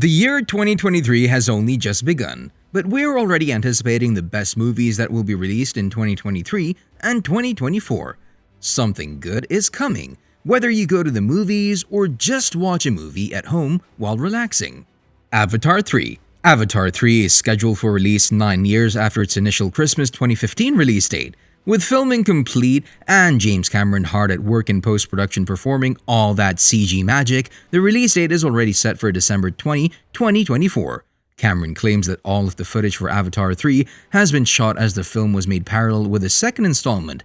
The year 2023 has only just begun, but we're already anticipating the best movies that will be released in 2023 and 2024. Something good is coming, whether you go to the movies or just watch a movie at home while relaxing. Avatar 3. Avatar 3 is scheduled for release 9 years after its initial Christmas 2015 release date. With filming complete and James Cameron hard at work in post-production performing all that CG magic, the release date is already set for December 20, 2024. Cameron claims that all of the footage for Avatar 3 has been shot as the film was made parallel with the second installment.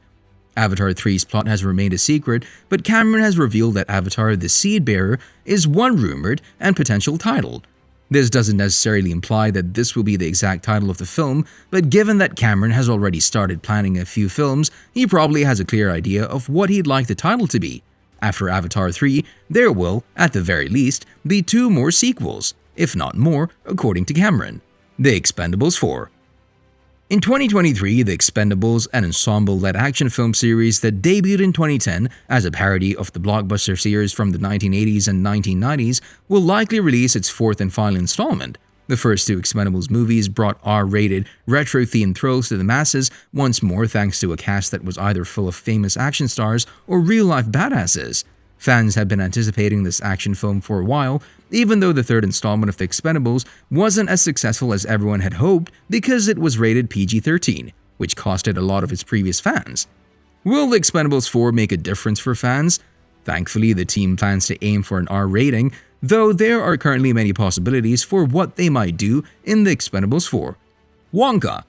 Avatar 3's plot has remained a secret, but Cameron has revealed that Avatar the Seed Bearer is one rumored and potential title. This doesn't necessarily imply that this will be the exact title of the film, but given that Cameron has already started planning a few films, he probably has a clear idea of what he'd like the title to be. After Avatar 3, there will, at the very least, be 2 more sequels, if not more, according to Cameron. The Expendables 4. In 2023, The Expendables, an ensemble-led action film series that debuted in 2010 as a parody of the blockbuster series from the 1980s and 1990s, will likely release its 4th and final installment. The first 2 Expendables movies brought R-rated, retro-themed thrills to the masses once more thanks to a cast that was either full of famous action stars or real-life badasses. Fans have been anticipating this action film for a while, even though the 3rd installment of The Expendables wasn't as successful as everyone had hoped because it was rated PG-13, which costed a lot of its previous fans. Will The Expendables 4 make a difference for fans? Thankfully, the team plans to aim for an R rating, though there are currently many possibilities for what they might do in The Expendables 4. Wonka.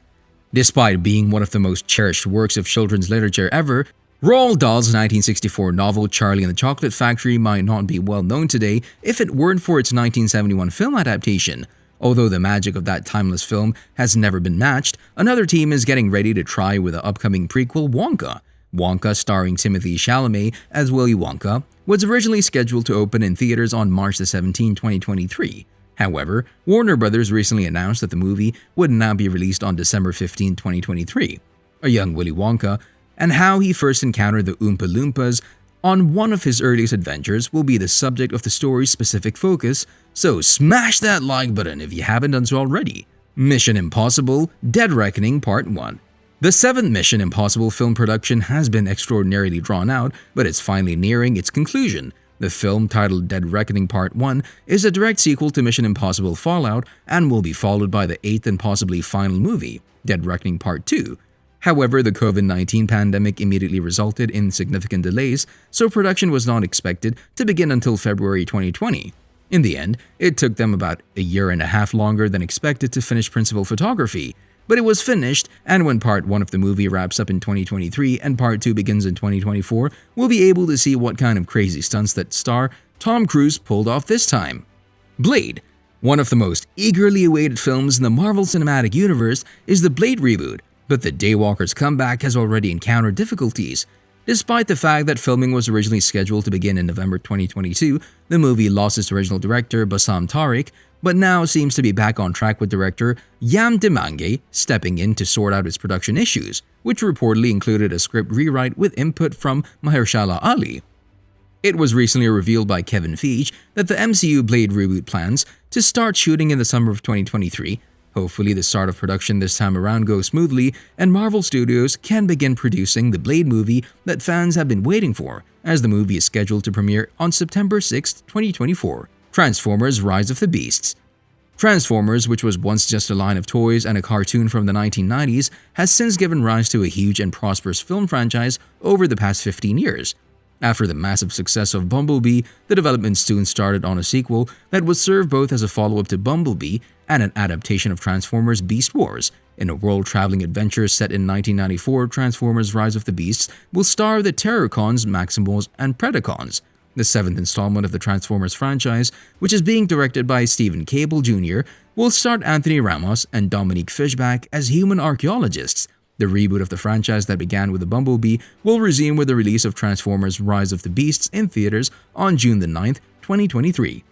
Despite being one of the most cherished works of children's literature ever, Roald Dahl's 1964 novel Charlie and the Chocolate Factory might not be well known today if it weren't for its 1971 film adaptation. Although the magic of that timeless film has never been matched, another team is getting ready to try with the upcoming prequel Wonka. Wonka, starring Timothée Chalamet as Willy Wonka, was originally scheduled to open in theaters on March 17, 2023. However, Warner Bros. Recently announced that the movie would now be released on December 15, 2023. A young Willy Wonka and how he first encountered the Oompa Loompas on one of his earliest adventures will be the subject of the story's specific focus, so smash that like button if you haven't done so already. Mission Impossible – Dead Reckoning Part 1. The 7th Mission Impossible film production has been extraordinarily drawn out, but it's finally nearing its conclusion. The film, titled Dead Reckoning Part 1, is a direct sequel to Mission Impossible Fallout and will be followed by the 8th and possibly final movie, Dead Reckoning Part 2. However, the COVID-19 pandemic immediately resulted in significant delays, so production was not expected to begin until February 2020. In the end, it took them about a year and a half longer than expected to finish principal photography. But it was finished, and when Part 1 of the movie wraps up in 2023 and Part 2 begins in 2024, we'll be able to see what kind of crazy stunts that star Tom Cruise pulled off this time. Blade. One of the most eagerly awaited films in the Marvel Cinematic Universe is the Blade reboot. But the Daywalker's comeback has already encountered difficulties. Despite the fact that filming was originally scheduled to begin in November 2022, the movie lost its original director Bassam Tariq, but now seems to be back on track with director Yam Demange stepping in to sort out its production issues, which reportedly included a script rewrite with input from Mahershala Ali. It was recently revealed by Kevin Feige that the MCU Blade reboot plans to start shooting in the summer of 2023. Hopefully, the start of production this time around goes smoothly, and Marvel Studios can begin producing the Blade movie that fans have been waiting for, as the movie is scheduled to premiere on September 6, 2024. Transformers: Rise of the Beasts. Transformers, which was once just a line of toys and a cartoon from the 1990s, has since given rise to a huge and prosperous film franchise over the past 15 years. After the massive success of Bumblebee, the development soon started on a sequel that would serve both as a follow-up to Bumblebee and an adaptation of Transformers Beast Wars. In a world-traveling adventure set in 1994, Transformers Rise of the Beasts will star the Terrorcons, Maximals, and Predacons. The 7th installment of the Transformers franchise, which is being directed by Stephen Cable Jr., will start Anthony Ramos and Dominique Fishback as human archaeologists. The reboot of the franchise that began with the Bumblebee will resume with the release of Transformers Rise of the Beasts in theaters on June 9, 2023.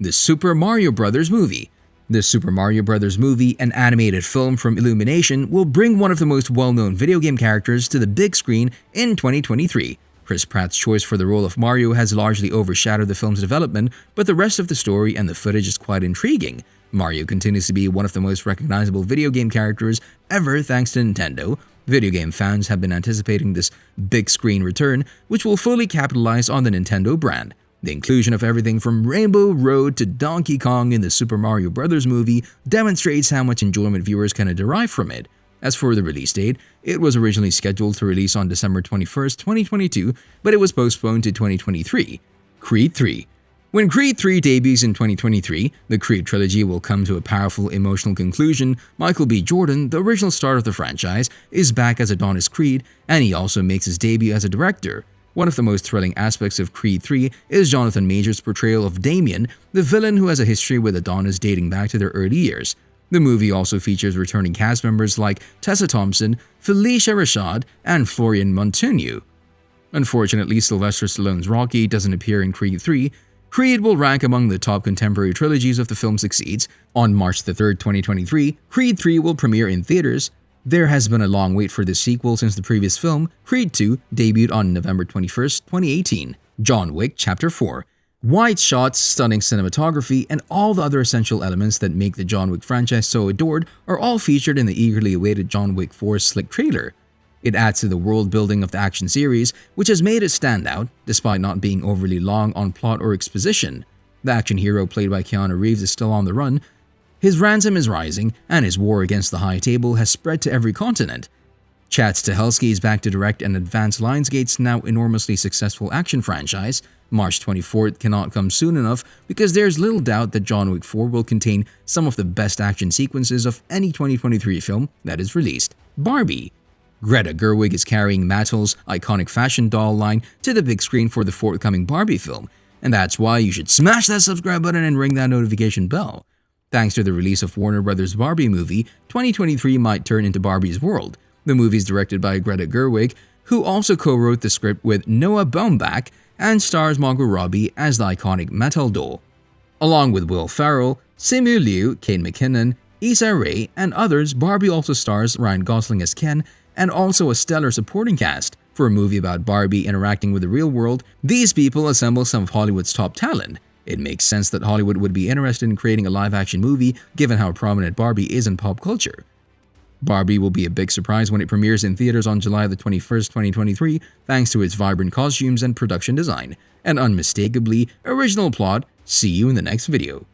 The Super Mario Bros. Movie. The Super Mario Bros. Movie, an animated film from Illumination, will bring one of the most well-known video game characters to the big screen in 2023. Chris Pratt's choice for the role of Mario has largely overshadowed the film's development, but the rest of the story and the footage is quite intriguing. Mario continues to be one of the most recognizable video game characters ever thanks to Nintendo. Video game fans have been anticipating this big screen return, which will fully capitalize on the Nintendo brand. The inclusion of everything from Rainbow Road to Donkey Kong in the Super Mario Bros. Movie demonstrates how much enjoyment viewers can derive from it. As for the release date, it was originally scheduled to release on December 21, 2022, but it was postponed to 2023. Creed 3. When Creed 3 debuts in 2023, the Creed trilogy will come to a powerful emotional conclusion. Michael B. Jordan, the original star of the franchise, is back as Adonis Creed, and he also makes his debut as a director. One of the most thrilling aspects of Creed 3 is Jonathan Majors' portrayal of Damien, the villain who has a history with Adonis dating back to their early years. The movie also features returning cast members like Tessa Thompson, Felicia Rashad, and Florian Montigny. Unfortunately, Sylvester Stallone's Rocky doesn't appear in Creed 3. Creed will rank among the top contemporary trilogies if the film succeeds. On March 3, 2023, Creed 3 will premiere in theaters. There has been a long wait for this sequel since the previous film, Creed 2, debuted on November 21, 2018. John Wick Chapter 4. Wide shots, stunning cinematography, and all the other essential elements that make the John Wick franchise so adored are all featured in the eagerly awaited John Wick 4's slick trailer. It adds to the world building of the action series, which has made it stand out, despite not being overly long on plot or exposition. The action hero played by Keanu Reeves is still on the run. His ransom is rising, and his war against the High Table has spread to every continent. Chad Stahelski is back to direct and advance Lionsgate's now enormously successful action franchise. March 24th cannot come soon enough because there's little doubt that John Wick 4 will contain some of the best action sequences of any 2023 film that is released. Barbie. Greta Gerwig is carrying Mattel's iconic fashion doll line to the big screen for the forthcoming Barbie film, and that's why you should smash that subscribe button and ring that notification bell. Thanks to the release of Warner Bros. Barbie movie, 2023 might turn into Barbie's world. The movie is directed by Greta Gerwig, who also co-wrote the script with Noah Baumbach and stars Margot Robbie as the iconic Mattel doll. Along with Will Ferrell, Simu Liu, Kate McKinnon, Issa Rae, and others, Barbie also stars Ryan Gosling as Ken, and also a stellar supporting cast. For a movie about Barbie interacting with the real world, these people assemble some of Hollywood's top talent. It makes sense that Hollywood would be interested in creating a live-action movie given how prominent Barbie is in pop culture. Barbie will be a big surprise when it premieres in theaters on July 21st, 2023, thanks to its vibrant costumes and production design, and unmistakably original plot. See you in the next video.